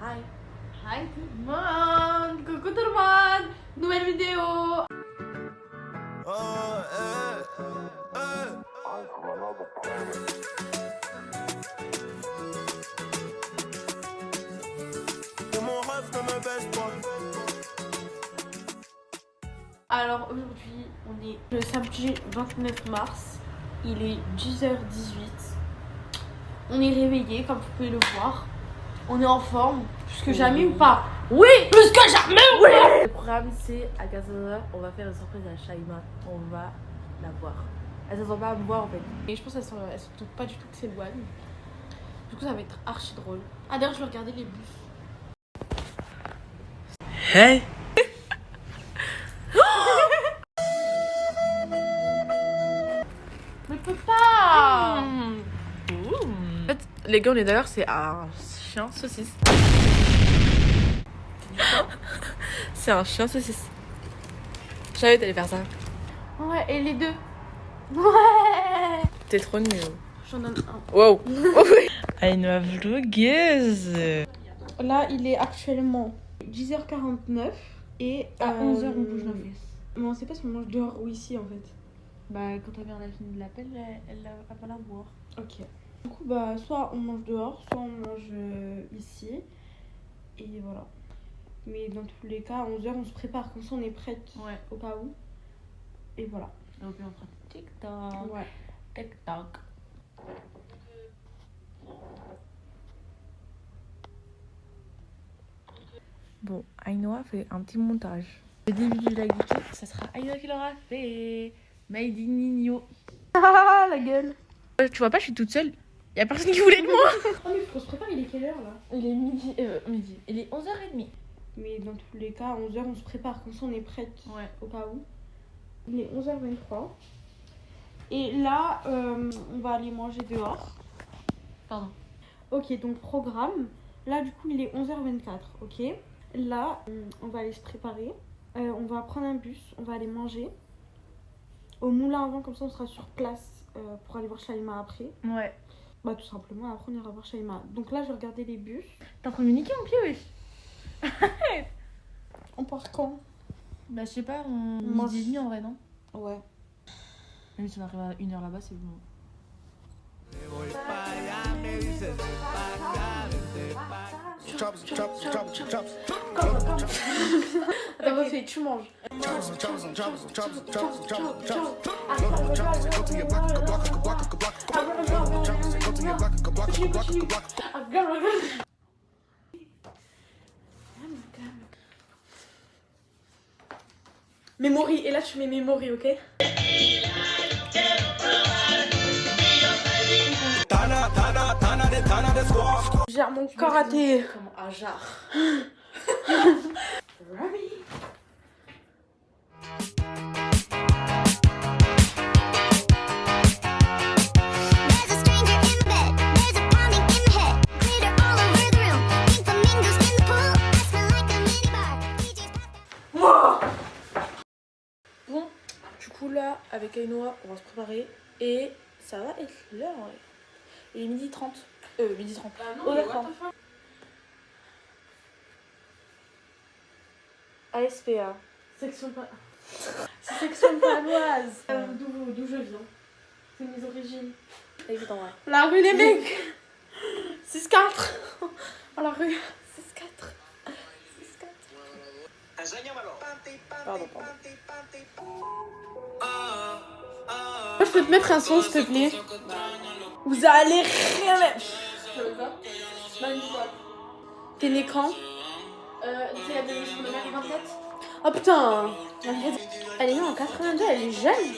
Hi. Hi tout le monde. Coucou tout le monde. Nouvelle vidéo. Alors aujourd'hui, on est le samedi 29 mars. Il est 10h18. On est réveillé, comme vous pouvez le voir. On est en forme, plus que jamais ou pas? Oui, plus que jamais ou pas? Le programme, c'est à 15h, on va faire une surprise à Shaima. On va la voir. Elle s'attend pas à me voir en fait. Et je pense qu'elle se doute pas du tout que c'est Louane. Du coup, ça va être archi drôle. Ah, d'ailleurs, je vais regarder les bus. Hey! Mais peux pas! En fait, les gars, on est d'ailleurs, c'est un chien saucisse. C'est un chien saucisse. Je savais que t'allais faire ça. Ouais, et les deux. Ouais! T'es trop nul. J'en donne un. Wow! Une vlogueuse! Là, il est actuellement 10h49 et à 11h on bouge nos fesses. Mais on sait pas si on mange dehors ou ici en fait. Bah quand ta mère a fini de l'appel, elle va la boire. Ok. Du coup, bah, soit on mange dehors, soit on mange ici. Et voilà. Mais dans tous les cas, à 11h, on se prépare. Comme ça, on est prête Ouais. au cas où. Et voilà. Donc on fera TikTok. Ouais. TikTok. Bon, Ainoa fait un petit montage. Le début du live YouTube, ça sera Ainoa qui l'aura fait. Made in Nino. Ah, la gueule. Tu vois pas, je suis toute seule. Y'a personne qui voulait de moi. Oh, mais faut se préparer. Il est quelle heure là? Il est midi. Il est 11h30. Mais dans tous les cas, à 11h, on se prépare. Comme ça, on est prête Ouais. au cas où. Il est 11h23. Et là, on va aller manger dehors. Pardon. Ok, donc programme. Là, du coup, il est 11h24. Ok. Là, on va aller se préparer. On va prendre un bus. On va aller manger au moulin avant. Comme ça, on sera sur place pour aller voir Shaima après. Ouais. Bah, tout simplement. Après, on ira voir Shaima. Donc là, je vais regarder les bus. T'es en train de me niquer mon pied, wesh. On part quand? Bah je sais pas, on Moi, midi et demi en vrai, non? Ouais. Même si on arrive à 1h là-bas, c'est bon. Attends, refais, tu manges. Memory, et là tu mets Memory, ok? Gère mon karaté. Comme un jar. There's a stranger in bed. There's a pounding in the head. Glitter all over the room. Pink flamingos in the pool. I smell like a minibar. DJ's Bon, du coup là, avec Ainoa, on va se préparer. Et ça va être l'heure. Ouais. Il est 12h30. Midi 30. non, mais what the fuck? ASPA. Section paloise. D'où je viens. C'est mes origines. Évident, ouais. La rue les mecs. 6-4. Oh, la rue. 6-4. 6-4. Pardon. Moi, je peux te mettre un son, s'il te plaît. Vous allez rien mettre. T'es né quand? C'est la démission de Marie 24. Oh putain. Elle est née en 82, elle est jeune.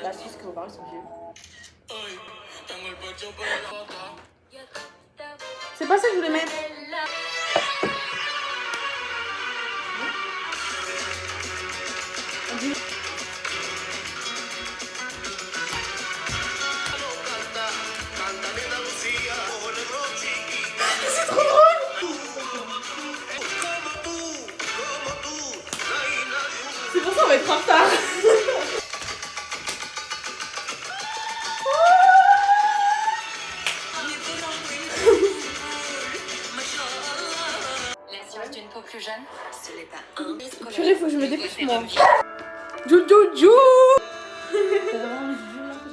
Bah, c'est ce que vos parents sont vieux. C'est pas ça que je voulais mettre. C'est trop drôle. C'est pour ça qu'on va être en retard. d'une peau plus jeune, ce n'est pas un scolaire. Purée, faut que je me dépêche moi. Jou. T'as vraiment les joues là que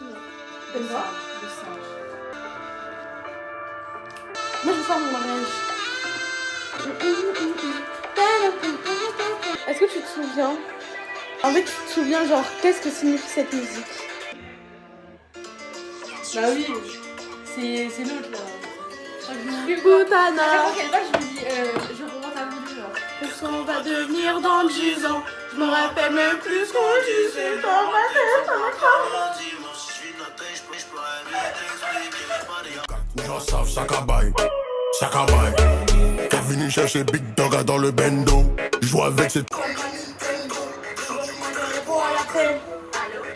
Comme ça. Le singe. Moi je veux faire mon mariage. Est-ce que tu te souviens? En fait, tu te souviens genre qu'est-ce que signifie cette musique? Bah oui, c'est l'autre là. Butana. À quelle page je me dis, je remonte à vous genre. Qu'est-ce qu'on va devenir dans 10 ans? Je me rappelle même plus ce qu'on disait dans ma tête encore. Les gens savent chaque bail. T'es venu chercher Big Dog dans le bendo. Joue avec cette.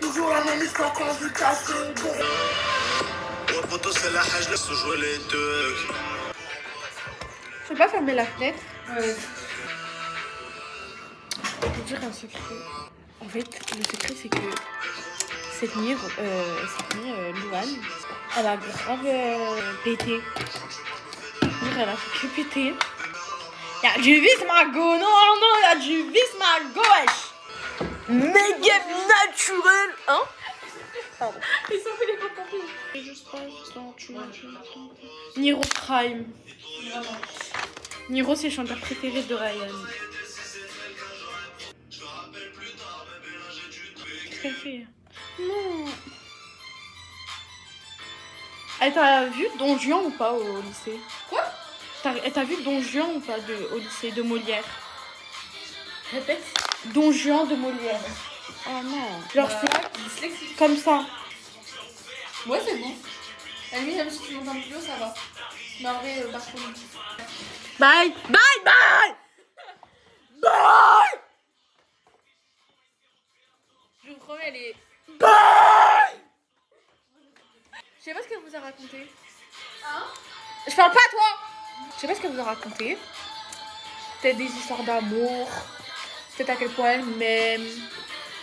Toujours la même histoire quand je casse le dos. Je peux pas fermer la fenêtre. Ouais. Je vais vous dire un secret. En fait, le secret c'est que cette nuit, Louane, elle a grave pété. Elle a fait que péter. Y'a du Vismago, non, y'a du Vismago, wesh. Méga naturel, hein? Pardon. Ils sont fait les pas compris. Niro Prime. Niro, c'est le chanteur préféré de Ryan. Qu'est-ce qu'elle fait? Non. Elle t'a vu Don Juan ou pas au lycée? Quoi? T'as vu Don Juan ou pas au lycée de Molière? Répète. Don Juan de Molière. Oh non. Genre Dyslexique. comme ça. Ouais, c'est bon. À la limite, même si tu montes un peu plus haut, ça va. Mais en vrai, par contre. Bye. Bye. Bye. Bye. Je vous promets, elle est. Bye. Je sais pas ce qu'elle vous a raconté. Je parle pas à toi. Je sais pas ce qu'elle vous a raconté. Peut-être des histoires d'amour. Peut-être à quel point elle m'aime.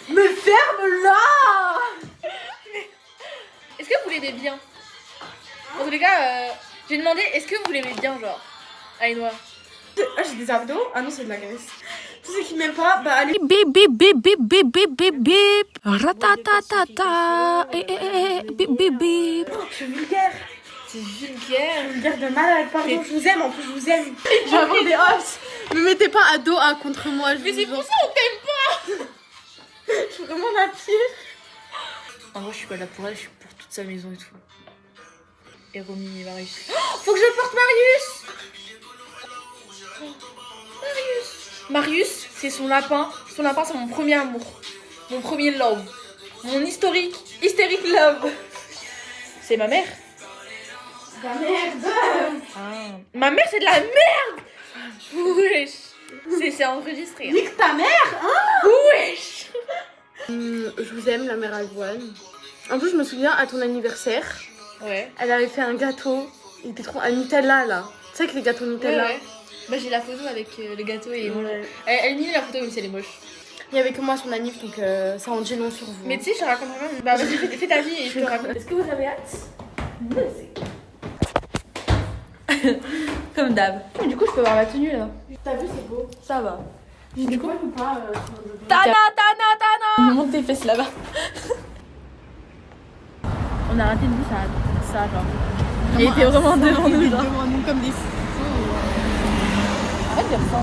Me ferme là. Est-ce que vous l'aimez bien? En tous les cas, j'ai demandé est-ce que vous l'aimez bien, genre Aïnoa? Ah, j'ai des abdos. Ah non, c'est de la graisse. Tous ceux qui m'aiment pas, bah allez. Bip bip bip bip bip bip bip bip. Ratatatata. Bip bip bip. Je suis vulgaire. C'est vulgaire. Vulgaire de malade. Pardon, je vous aime. En plus, je vous aime. Je vais avoir des os. Me mettez pas à dos A contre moi. Mais c'est pour ça on t'aime pas. Je suis vraiment la pire. En vrai, je suis pas là pour elle, je suis pour toute sa maison et tout. Et Romy et Marius. Oh, faut que je porte Marius. Marius, c'est son lapin. Son lapin, c'est mon premier amour. Mon premier love. Mon hystérique love. C'est ma mère. La merde. Ah. Ma mère, c'est de la merde. Wesh. C'est enregistré. Hein. Nique ta mère, hein. Wesh. Je vous aime, la mère Avoine. En plus, je me souviens, à ton anniversaire, Ouais. elle avait fait un gâteau. Il était trop... un Nutella, là. Tu sais que les gâteaux Nutella, Ouais. Bah, j'ai la photo avec le gâteau et moi. Ouais. Elle met la photo même si elle est moche. Il y avait que moi à son anniv, donc ça en dit long sur vous. Mais tu sais, je raconte vraiment. Bah, vas-y, fais ta vie et je te raconte. Est-ce que vous avez hâte? Comme d'hab. Mais du coup, je peux avoir ma tenue, là. T'as vu, c'est beau. Ça va. Du coup, ou pas Tana. Monte tes fesses là-bas. On a raté une vue, ça genre. Il était vraiment devant nous, genre. devant nous comme des fous. Arrête de ça.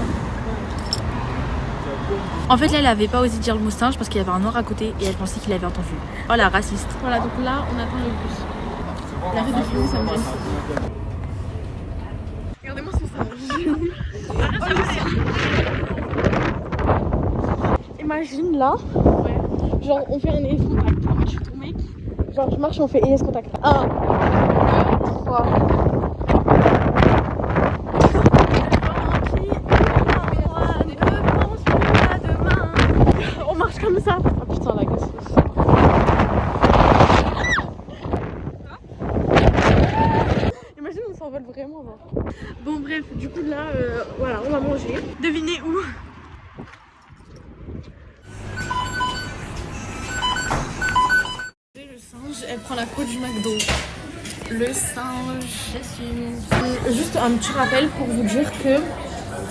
En fait, là, elle avait pas osé dire le mot singe parce qu'il y avait un noir à côté et elle pensait qu'il avait entendu. Oh la raciste. Voilà, donc là, on attend le bus. L'arrêt de film, ça me gêne. Regardez-moi ce singe. Imagine là, genre on fait un ES contact. Moi je suis ton mec. Genre je marche, on fait ES contact. 1, 2, 3. On marche comme ça. Oh putain, la gosse. Imagine, on s'envole vraiment. Là. Bon, bref, du coup, là, voilà, on va manger. Devinez où? Le singe, elle prend la côte du McDo. Le singe, j'assume. Juste un petit rappel pour vous dire que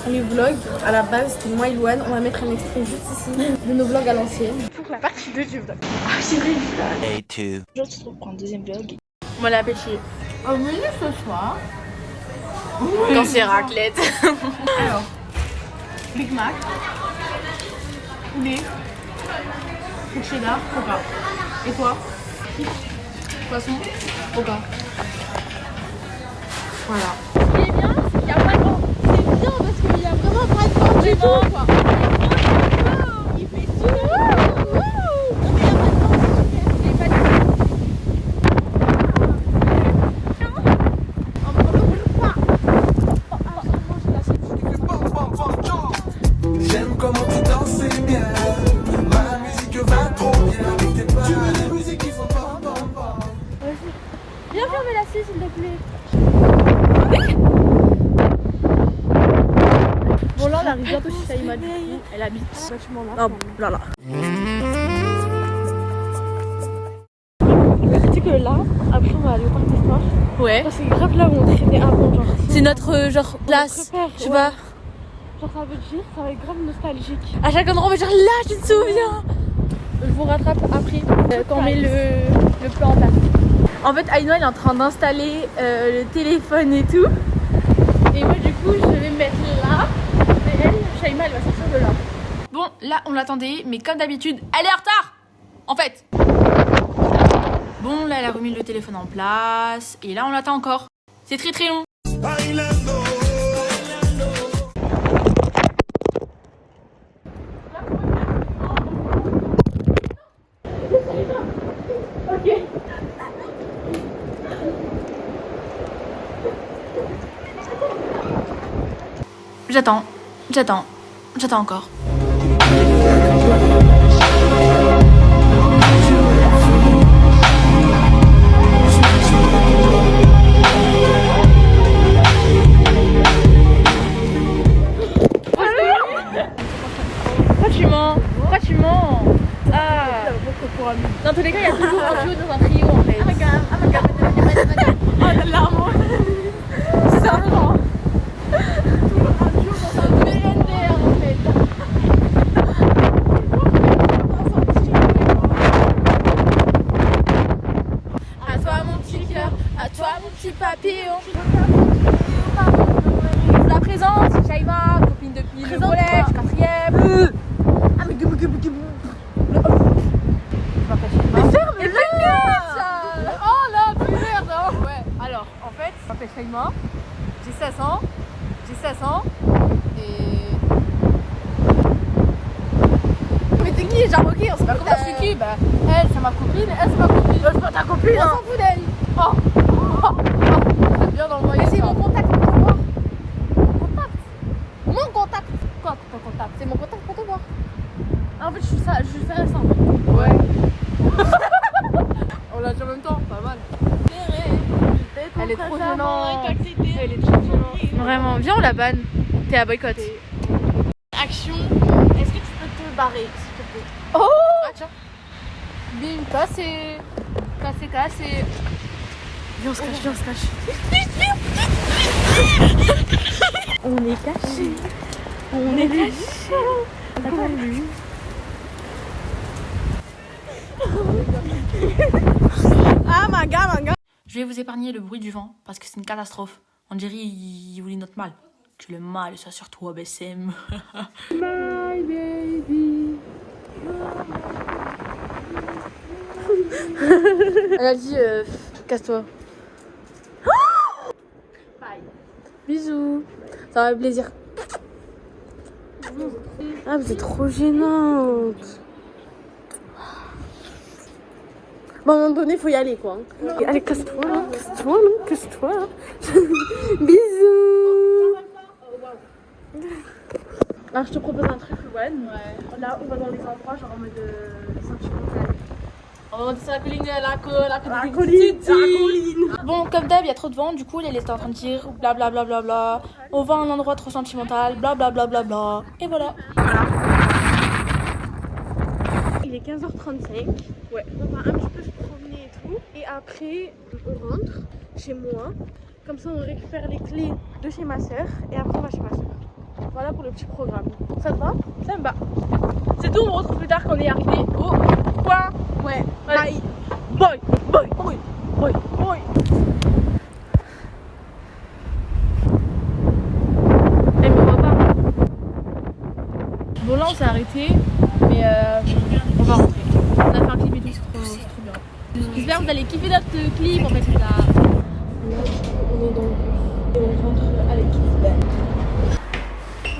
les vlogs, à la base, c'était moi et Louane. On va mettre un extrait juste ici de nos vlogs à l'ancienne. Pour la partie 2 du vlog. Ah, c'est vrai. A2. Je te retrouve pour un deuxième vlog. Bon l'appétit. Au menu ce soir. Quand c'est raclette. Alors, Big Mac, poulet, cheddar, coca. Et toi? Poisson, coca. Voilà. Ce qui est bien, c'est qu'il n'y a pas de vent. C'est bien parce qu'il n'y a vraiment pas de vent du tout, quoi. Il fait super. Non, mais il n'y a pas de vent, c'est super. Il n'y a pas de vent. J'aime comment tu danses, c'est bien. Ma musique va trop bien avec tes pas. Tu veux des musiques qui font pam pam pam. Viens fermer la scie, s'il te plaît. Bon là on arrive bientôt chez Shaima du coup. Elle habite vachement là. Oh là là. Tu sais que là, après on va aller au parc d'histoire. Ouais. C'est grave là où on traînait avant genre. C'est notre genre place, tu vois. Genre ça veut dire, ça va être grave nostalgique. À chaque endroit, on va dire là, tu te souviens. Je vous rattrape après quand on met le plan en place. En fait, Aïnoa elle est en train d'installer le téléphone et tout. Et moi du coup je vais me mettre là. Et elle, Shaima elle va sortir de là. Bon, là, on l'attendait, mais comme d'habitude, elle est en retard. En fait. Bon, là, elle a remis le téléphone en place. Et là, on l'attend encore. C'est très très long. Bailando. J'attends encore. Pourquoi tu mens? Ah. Dans tous les cas, il y a toujours un duo dans un trio en fait. Oh la larme. C'est un grand. À toi mon petit cœur, à toi mon petit papillon. Je la présente, Shaima, copine depuis le collège, 4ème. Ah mais gubou. Mais ferme-le. Oh là, plus merde hein. Ouais, alors en fait, je m'appelle Shaima, j'ai 16 ans. Et... Mais t'es qui? Genre ok, on s'en fout. Comment je suis qui? Bah elle c'est ma copine, elle c'est ma copine. C'est pas ta copine. On s'en fout d'elle. Oh. C'est bien d'envoyer. C'est mon contact pour te voir. Mon contact. Quoi ton contact? C'est mon contact pour te voir. En fait je suis récente. Ouais. On l'a dit en même temps, pas mal. Elle est trop gênante. Elle est trop gênante. Vraiment, viens on la banne. T'es à boycott. Action, est-ce que tu peux te barrer s'il te plaît? Oh ah, tiens. Bim, cassé. Viens on se cache. On est caché. Attends, lui. Ah ma gars. Je vais vous épargner le bruit du vent parce que c'est une catastrophe. On dirait il voulait notre mal. Que le mal soit sur toi, BSM. My baby. Elle a dit casse-toi. Bye. Bisous. Ça va plaisir. Ah mais c'est trop gênante. Bon, à un moment donné, faut y aller quoi. Allez, casse-toi. Bisous. Alors, je te propose un truc, Louane. Ouais. Là, on va dans les endroits, genre en mode sentimental. On va sur la colline. Bon, comme d'hab, il y a trop de vent. Du coup, elle était en train de dire blablabla. On va à un endroit trop sentimental, blablabla. Et voilà. Il est 15h35. Ouais. On va un petit peu se promener et tout. Et après, on rentre chez moi. Comme ça, on récupère les clés de chez ma soeur. Et après, on va chez ma soeur. Voilà. voilà pour le petit programme. Ça te va? Ça me va. C'est tout, on se retrouve plus tard quand on est arrivé au point. Ouais. Bye. Bye. Bye. Bye. Bye. Bye. Elle me voit pas. Bon là on s'est arrêté, mais on va rentrer. On a fait un clip et tout, c'est trop bien. J'espère que vous allez kiffer notre clip en fait là. Là on est dans le bus et on rentre à l'équipe.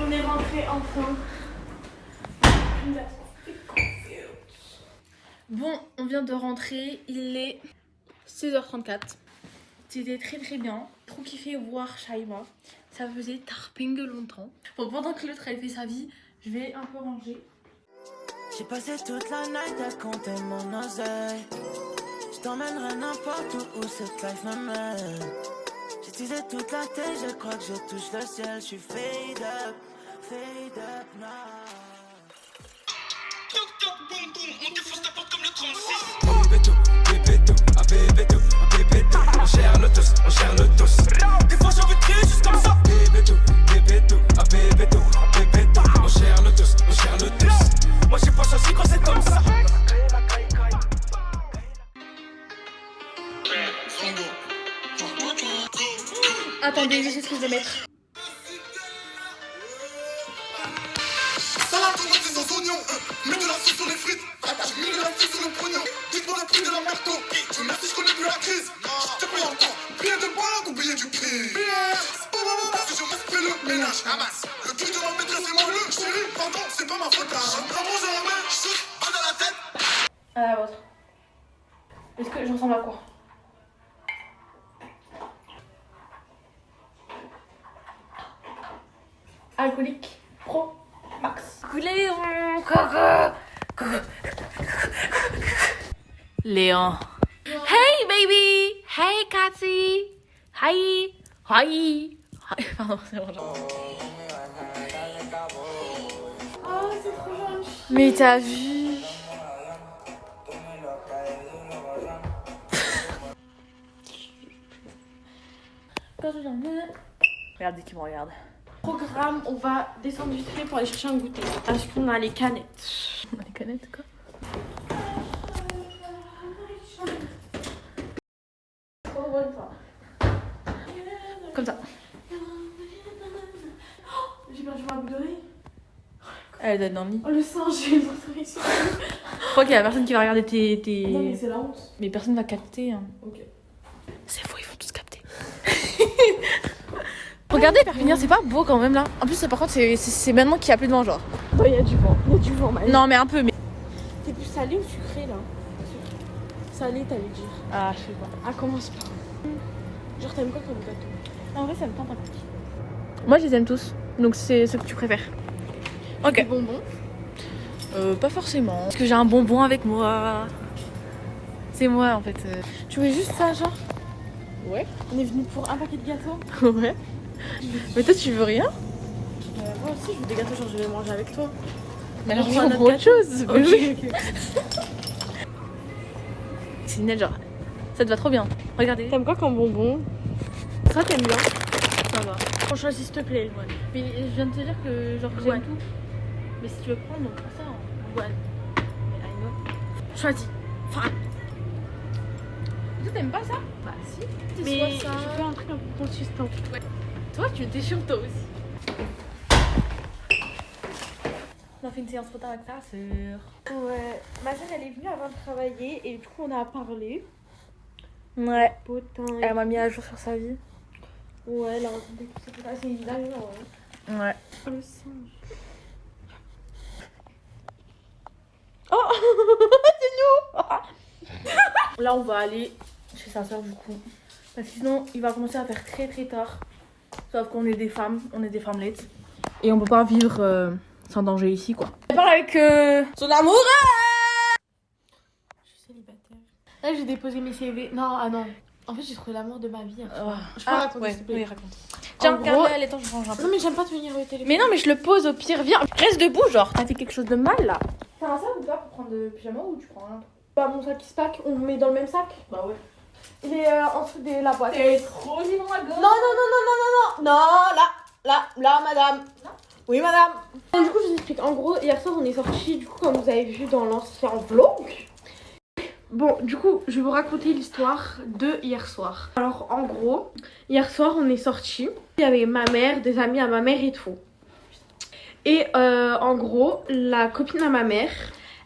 On est rentré enfin. Bon, on vient de rentrer, il est 16h34. C'était très bien. Trop kiffé voir Shaima. Ça faisait tarping longtemps. Bon, pendant que l'autre elle fait sa vie, je vais un peu ranger. J'ai passé toute la night à compter mon oseille. Je t'emmènerai n'importe où cette life me mène. J'ai teasé toute la tête, je crois que je touche le ciel. Je suis fade up now. On défonce ta porte comme le 36. On gère le tous. Des fois j'ai envie de crier juste comme ça. On gère le tous. Moi j'ai pas choisi quand c'est comme ça. Attendez, je sais ce que je vais mettre. Salade, tomates et sans oignons. Mets de la sauce sur les frites. J'ai mis de la sauce sur le pognon. Dites-moi le prix de la merto. Dieu merci, je connais plus la crise. Je te paye encore. Billet de banque ou billet du prix. Parce que je reste le ménage. Ramasse. Le truc de ma maîtresse et moi le chéri. Pardon, c'est pas ma faute. Maman, je la main. Chute, balle dans la tête. À la vôtre. Est-ce que je ressemble à quoi? Alcoolique pro max. Coulez mon coco. Léon. Hey baby. Hey Cathy. Hi. Hi. Pardon, c'est bon. Oh, c'est trop gentil. Mais t'as vu? Regardez qui me regarde. Programme, on va descendre vite fait pour aller chercher un goûter. Parce qu'on a les canettes. Les canettes quoi? Comme ça. J'ai perdu ma boucle d'oreille. Elle doit être dans le lit. Oh le singe, j'ai une boucle d'oreille sur le nez. Je crois qu'il y a personne qui va regarder tes... Non mais c'est la honte. Mais personne va capter. Hein. Ok. C'est faux, ils vont tous capter. Regardez, Perpignan, c'est pas beau quand même là. En plus, par contre, c'est maintenant qu'il y a plus de vent, genre. Oh, il y a du vent, Maëlle. Non, mais un peu, mais. T'es plus salé ou sucré là? Salé, t'allais dire. Ah, je sais pas. Ah, commence pas. Genre, t'aimes quoi comme gâteau? En vrai, ça me tente un peu. Moi, je les aime tous. Donc, c'est ce que tu préfères. Ok. Des bonbons? Pas forcément. Parce que j'ai un bonbon avec moi. C'est moi en fait. Tu veux juste ça, genre? Ouais. On est venu pour un paquet de gâteaux? Ouais. Mais toi, tu veux rien? Moi aussi, je veux des gâteaux, genre, je vais manger avec toi. Mais alors, On on prend va notre autre gâteau. chose. Ok, Oui. ok. C'est net, genre. Ça te va trop bien. Regardez. T'aimes quoi comme bonbon? Ça, t'aimes bien? Ça va. On choisit, s'il te plaît. Ouais. Mais je viens de te dire que genre j'aime Ouais. tout. Mais si tu veux prendre, donc prends ça. Hein. Ouais. Mais I know. Choisis. Enfin, Toi, t'aimes pas ça? Bah si. mais Soit ça. je veux un truc un peu consistant. Toi, tu étais sur toi aussi. On a fait une séance photo avec ta sœur. Ouais. Ma sœur, elle est venue avant de travailler et du coup, on a parlé. Ouais. Potin. Elle m'a mis à jour sur sa vie. Ouais, elle a raconté tout ça. Ah, c'est une dingue, ouais. Ouais. Oh, le singe. Là, on va aller chez sa sœur du coup. Parce que sinon, il va commencer à faire très très tard. Sauf qu'on est des femmes, on est des femmelettes. Et on peut pas vivre sans danger ici quoi. Elle parle avec son amour. Je suis célibataire. Là, j'ai déposé mes CV. Non, ah non. En fait, j'ai trouvé l'amour de ma vie. Je peux raconter, ouais, s'il te plaît. oui, raconte. Tiens, gros- regarde-le, elle est temps, je range un peu. Non, mais j'aime pas te venir au téléphone. Mais non, mais je le pose au pire, viens. Reste debout, genre. T'as fait quelque chose de mal là. T'as un sac ou pas pour prendre de pyjama ou tu prends un autre? Bah, mon sac qui se pack, on le met dans le même sac. Bah ouais. Il est en dessous de la boîte. T'es trop libre à gauche. Non, non, non, non, non, non, non. Non, là, madame. Oui, madame. Donc, du coup, je vous explique. En gros, hier soir, on est sortis, du coup, comme vous avez vu dans l'ancien vlog. Bon, du coup, je vais vous raconter l'histoire de hier soir. Alors, en gros, hier soir, on est sortis. Il y avait ma mère, des amis à ma mère et tout. Et en gros, la copine à ma mère,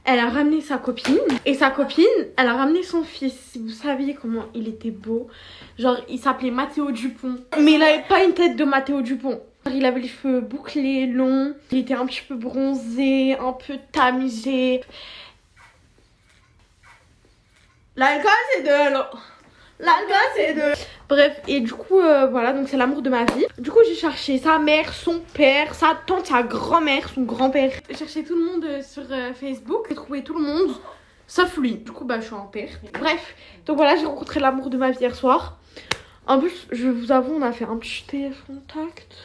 elle a ramené sa copine. Et sa copine, elle a ramené son fils. Si vous saviez comment il était beau. Genre, il s'appelait Mathéo Dupont. Mais il avait pas une tête de Mathéo Dupont. Il avait les cheveux bouclés, longs. Il était un petit peu bronzé, un peu tamisé. L'alcool, c'est de l'eau. L'alcool, c'est de... Bref, et du coup, voilà, donc c'est l'amour de ma vie. Du coup, j'ai cherché sa mère, son père, sa tante, sa grand-mère, son grand-père. J'ai cherché tout le monde sur Facebook. J'ai trouvé tout le monde, sauf lui. Du coup, bah, je suis en père. Bref, donc voilà, j'ai rencontré l'amour de ma vie hier soir. En plus, je vous avoue, on a fait un petit contact.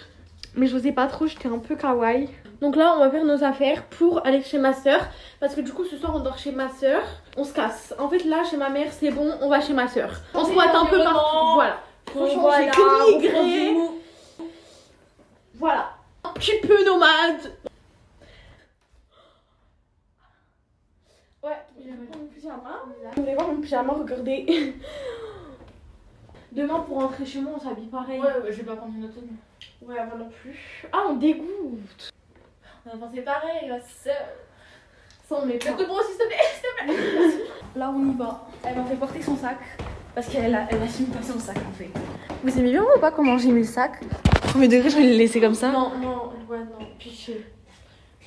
Mais je n'osais pas trop, j'étais un peu kawaii. Donc là, on va faire nos affaires pour aller chez ma soeur. Parce que du coup, ce soir, on dort chez ma soeur. On se casse. En fait, là, chez ma mère, c'est bon, on va chez ma soeur. On se pointe un peu partout. Voilà. Faut changer que migré. Voilà. Un petit peu nomade. Ouais, j'ai mon pyjama. Vous voulez voir mon pyjama, regardez. Demain, pour rentrer chez moi, on s'habille pareil. Ouais, je vais pas prendre une autre tenue. Ouais, moi non plus. Ah, on dégoûte. On a pensé pareil, ma soeur. Ça, on met pas. Écoute-moi aussi, s'il te plaît, s'il te plaît. Là, on y va. Elle m'a fait porter son sac. Parce qu'elle assume pas son sac, en fait. Vous aimez bien ou pas comment j'ai mis le sac? Premier degré, je vais le laisser comme ça. Non, piché.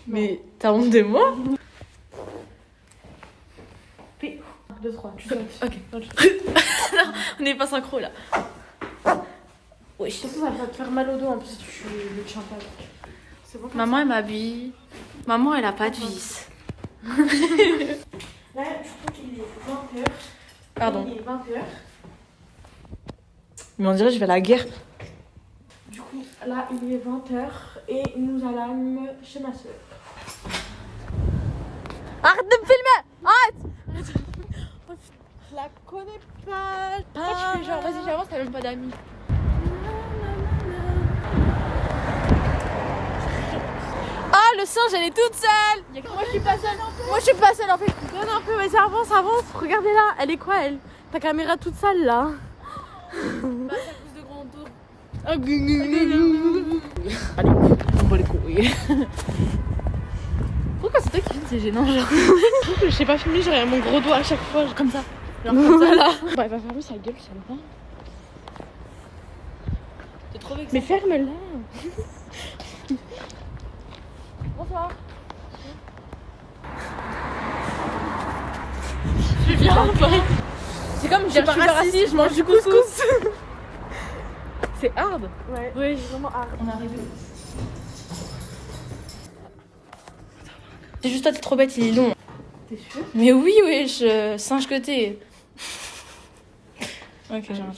Mais t'as honte de moi? 2, 3, tu sautes. Ok. Non, on n'est pas synchro là. Oui. Surtout, ça va te faire mal au dos en plus si tu le tiens pas. C'est bon. Maman, elle m'habille. Maman, elle a pas de vis. Là, je crois qu'il est 20h. Pardon. Il est 20h. Mais on dirait que je vais à la guerre. Du coup, là, il est 20h et nous allons chez ma soeur. Arrête de me filmer! Arrête! Je la connais pas. Pourquoi tu fais genre, vas-y, j'avance, t'as même pas d'amis. Ah, le singe, elle est toute seule! Moi, je suis pas seule. Moi, je suis pas seule en fait. Donne un peu, vas-y, avance. Regardez là, elle est quoi elle? Ta caméra toute sale là. Bah, ça pousse de grands tours. Allez, on va les courir. Pourquoi c'est toi qui filmes, c'est gênant genre. Je sais pas filmer, j'aurais mon gros doigt à chaque fois. Comme ça. Genre comme ça là. Bah, elle va fermer sa gueule, ça va. T'es trop vexée. Mais ferme-la. Bonsoir. Je viens pas. C'est comme Je suis pas raciste, je mange du couscous. C'est hard. Ouais. Oui, c'est vraiment hard. On est arrivé. C'est juste toi, t'es trop bête, il est long. T'es sûre? Mais oui, wesh, singe que t'es. Ok, j'arrête.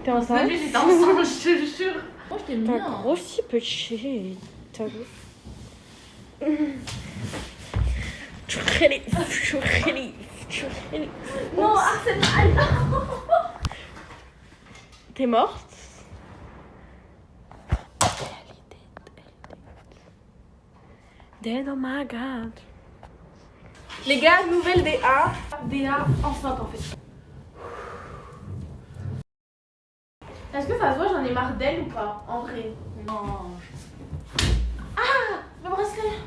T'es enceinte? J'étais enceinte, je te jure. Moi, je t'aime T'as bien. grossi petit. T'as grossi. Tu relives. Non, c'est mal. T'es morte? Dead, oh my god. Les gars, nouvelle DA. DA enceinte en fait. Est-ce que ça se voit, j'en ai marre d'elle ou pas? En vrai. Non. Ah, le bracelet.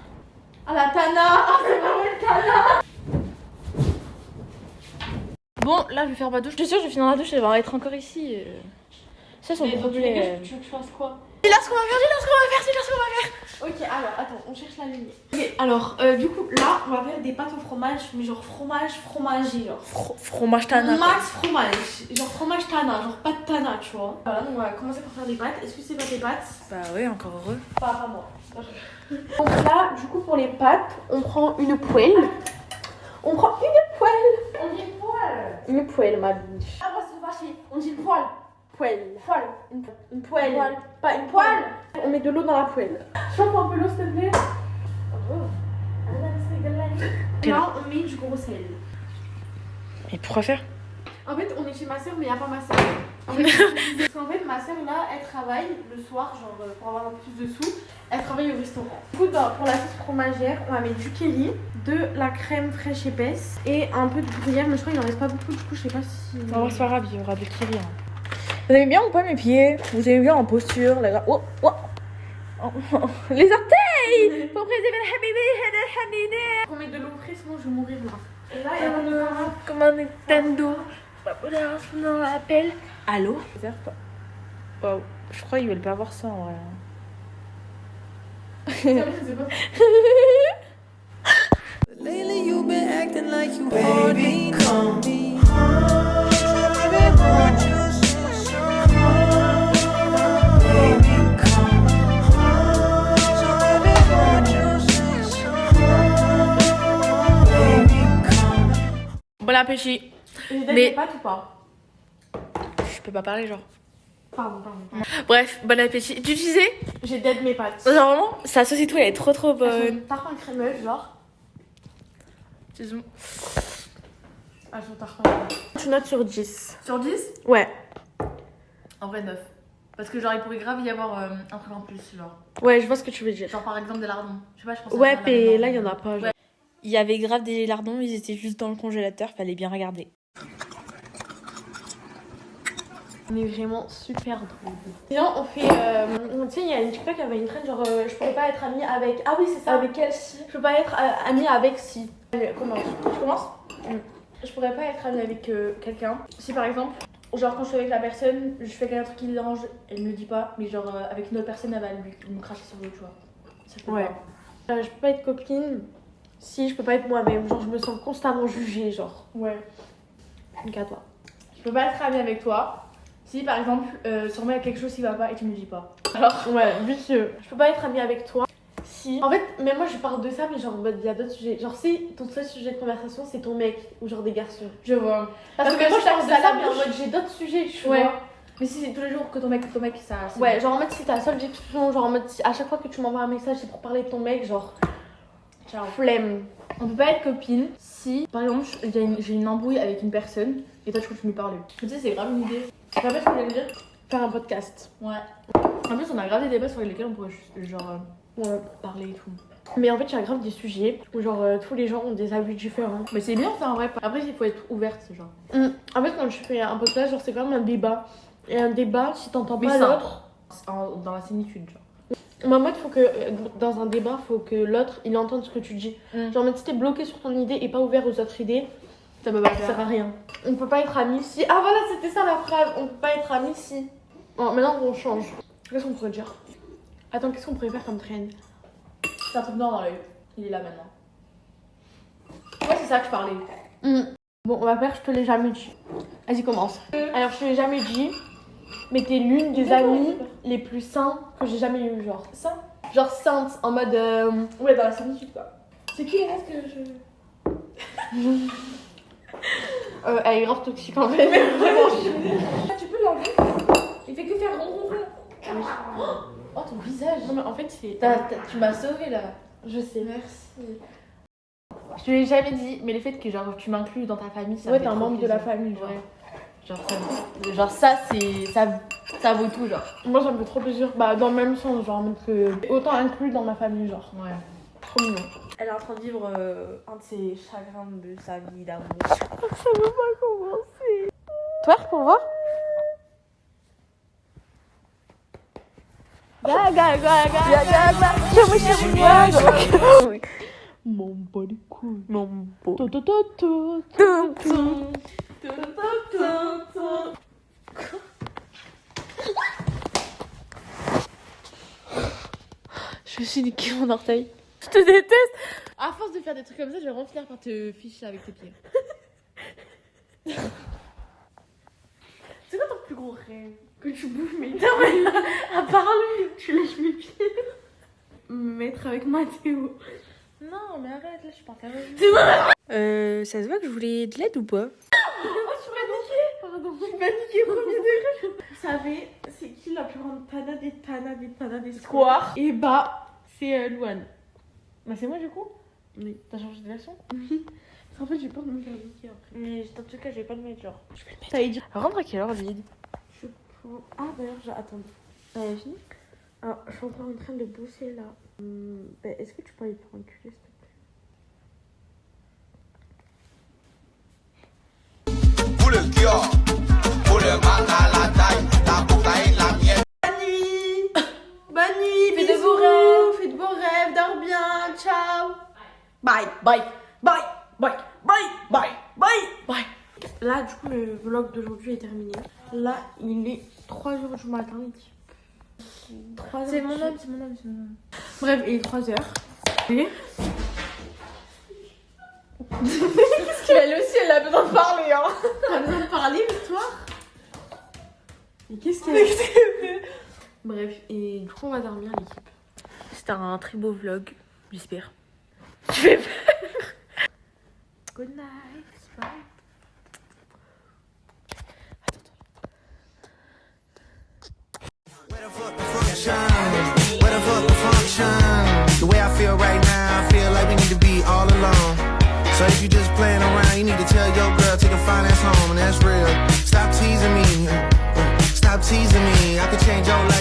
Ah, la Tana. Ah, c'est vraiment une Tana. Bon, là, je vais faire ma douche. Je suis sûre, je vais finir la douche, elle va être encore ici. Ça, c'est mon problème. Tu veux que je fasse quoi? C'est là ce qu'on va faire, Ok, alors attends, on cherche la lumière. Ok, alors du coup là on va faire des pâtes au fromage, mais genre fromagé, genre Fromage tana. max fromage, genre fromage tana, genre pas de tana, tu vois. Voilà, donc on va commencer par faire des pâtes. Est-ce que c'est pas des pâtes? Bah ouais, encore heureux. Pas moi. Donc là, du coup pour les pâtes, on prend une poêle. On dit poêle. Une poêle, ma biche. Ah, moi, c'est fâché. On dit poil. Poêle. Poil. Une poêle. Poêle. Pas une poêle. On met de l'eau dans la poêle. Chauffe un peu l'eau s'il te plaît. Là, on met du gros sel. Et pourquoi faire? En fait, on est chez ma soeur, mais il n'y a pas ma soeur. Parce qu'en fait, ma soeur là, elle travaille le soir, genre pour avoir un peu plus de sous, elle travaille au restaurant. Du coup, pour la sauce fromagère, on va mettre du curry, de la crème fraîche épaisse et un peu de gruyère, mais je crois qu'il en reste pas beaucoup, du coup, je sais pas si. Non, c'est pas grave, il y aura du curry. Hein. Vous aimez bien ou pas mes pieds? Vous aimez bien en posture? Oh, oh. Les orteils! Faut préserver le habibi. Faut mettre de l'eau fraîche, sinon je vais mourir là. Et là, il y a un Comme un Nintendo. On appelle. Allô? Wow. Je crois qu'ils veulent pas voir ça en vrai. Lately you been acting like you baby, come me home. Baby, want you so home. Baby, come home. Baby, want you so home. Baby, come. Bon appétit. J'ai Mais- des pâtes ou pas? Je peux pas parler genre. Pardon. Bref, bon appétit. Tu disais? J'ai dead mes pâtes. Genre vraiment, sa sauce et tout, elle est trop Elles bonne. sont tarpin crémeuse, genre. Disons. Elles sont tarpin. Tu notes sur 10. Sur 10? Ouais. En vrai 9. Parce que genre il pourrait grave y avoir un truc en plus genre. Ouais, je vois ce que tu veux dire. Genre par exemple des lardons. Je sais pas, je pense. Ouais, mais là, il y en a pas. Genre. Ouais. Il y avait grave des lardons, ils étaient juste dans le congélateur, fallait bien regarder. On est vraiment super drôle. Sinon, on fait. Tu sais, il y a une TikTok qui avait une traîne genre je pourrais pas être amie avec. Ah oui, c'est ça. Avec quelle si? Je peux pas être amie avec si. Commence. Je commence Je pourrais pas être amie avec quelqu'un. Si par exemple, genre quand je suis avec la personne, je fais un truc qui le dérange, elle me le dit pas, mais genre avec une autre personne, elle va me cracher sur l'autre, tu vois. Ça peut Ouais. pas. Je peux pas être copine si je peux pas être moi-même. Genre, je me sens constamment jugée, genre. Ouais. Donc à toi. Je peux pas être amie avec toi. Si par exemple, sûrement il y a quelque chose qui va pas et tu me le dis pas. Ouais, vicieux. Je peux pas être amie avec toi. Si. En fait, même moi je parle de ça, mais genre en mode il y a d'autres sujets. Genre, si ton seul sujet de conversation c'est ton mec ou genre des garçons. Je vois. Parce que moi je parle de ça, mais en mode j'ai d'autres sujets, tu Ouais. vois. Mais si c'est tous les jours que ton mec, ça. c'est Ouais, bon. genre en mode si ta seule discussion, genre en mode si à chaque fois que tu m'envoies un message c'est pour parler de ton mec, genre. Ciao. Flemme. On peut pas être copine si, par exemple, j'ai une embrouille avec une personne et toi tu continues de parler. Tu sais, c'est grave une idée. Tu sais pas ce que je voulais dire? Faire un podcast. Ouais. En plus, on a grave des débats sur lesquels on pourrait juste, genre, parler et tout. Mais en fait, il y a grave des sujets où genre tous les gens ont des avis différents. Mais c'est bien ça en vrai. Après, il faut être ouverte, genre. En fait, quand je fais un podcast, genre c'est quand même un débat. Et un débat, si t'entends Mais pas ça. l'autre. Dans la sénitude, genre. Moi, en mode, faut que dans un débat, faut que l'autre il entende ce que tu dis. Genre, en mode, si t'es bloqué sur ton idée et pas ouvert aux autres idées, Ça peut pas ça sert à rien. On peut pas être amis si. Ah voilà, c'était ça la phrase. On peut pas être amis si. Bon, maintenant on change. Qu'est-ce qu'on pourrait dire? Attends, qu'est-ce qu'on pourrait faire comme trend? C'est un truc noir dans l'œil. Il est là maintenant. Ouais, c'est ça que je parlais. Bon, on va faire, je te l'ai jamais dit. Vas-y, commence. Alors, je te l'ai jamais dit, mais t'es l'une des amies les plus saintes que j'ai jamais eues, genre. Ça? Genre sainte, en mode. Ouais, dans la sénitude, quoi. C'est qui les restes que je. Elle est grave toxique en fait. Mais vraiment, Tu peux l'enlever? Il fait que faire rond. Oh, ton visage. Non, mais en fait, c'est. Tu m'as sauvé là. Je sais. Merci. Je te l'ai jamais dit, mais le fait que genre tu m'inclus dans ta famille, ça Ouais, me t'es fait un trop membre de la plaisir. famille, genre. Ouais. Genre ça c'est ça vaut tout genre. Moi, ça me fait trop plaisir. Bah, dans le même sens, genre, même que. Autant inclus dans ma famille, genre. Ouais. Trop mignon. Elle est en train de vivre un de ses chagrins de sa vie d'amour. Ça veut pas commencer. Twerk pour voir? Mon bas les couilles. Mon beau. Je me suis niqué mon orteil. Je te déteste. À force de faire des trucs comme ça, je vais vraiment finir par te ficher avec tes pieds. C'est quoi ton plus gros rêve? Que tu bouffes mes dents. À part lui, tu lèches mes pieds. Me mettre avec Mathéo. Non, mais arrête, là je suis pas intéressée. Ça se voit que je voulais de l'aide ou pas? Pardon, je suis paniquée, premier degré. Vous savez, c'est qui la plus grande tana des squares? Et bah, c'est Louane. Bah c'est moi du coup. Oui. T'as changé de version? Oui. En fait, j'ai peur de me faire niquer après. Mais en tout cas, je vais pas le mettre genre. T'avais dit. Elle rentre à quelle heure, Lyd? Je Ah d'ailleurs, attends. T'as fini? Alors, je suis encore en train de bosser là. Est-ce que tu peux aller te faire enculer, s'il te plaît? Pour le cœur, pour le mal à la taille, la bouteille, la mienne. Bonne nuit, fais de beaux rêves, fais de beaux rêves, dors bien, ciao. Bye, bye, bye, bye, bye, bye, bye, bye. Là, du coup, le vlog d'aujourd'hui est terminé. Là, il est 3h du matin. 3h. C'est mon homme, c'est mon homme. Bref, il est 3h. Et Elle aussi, elle a besoin de parler, hein. t'as besoin de parler, l'histoire? Mais qu'est-ce qu'elle a? Bref, et du coup, on va dormir, l'équipe. C'était un très beau vlog, j'espère. Good night, bye. Where the fuck the function? Where the fuck the function? The way I feel right now, I feel like we need to be all alone. So if you just playing around, you need to tell your girl take a finance home, and that's real. Stop teasing me. Stop teasing me. I could change your life.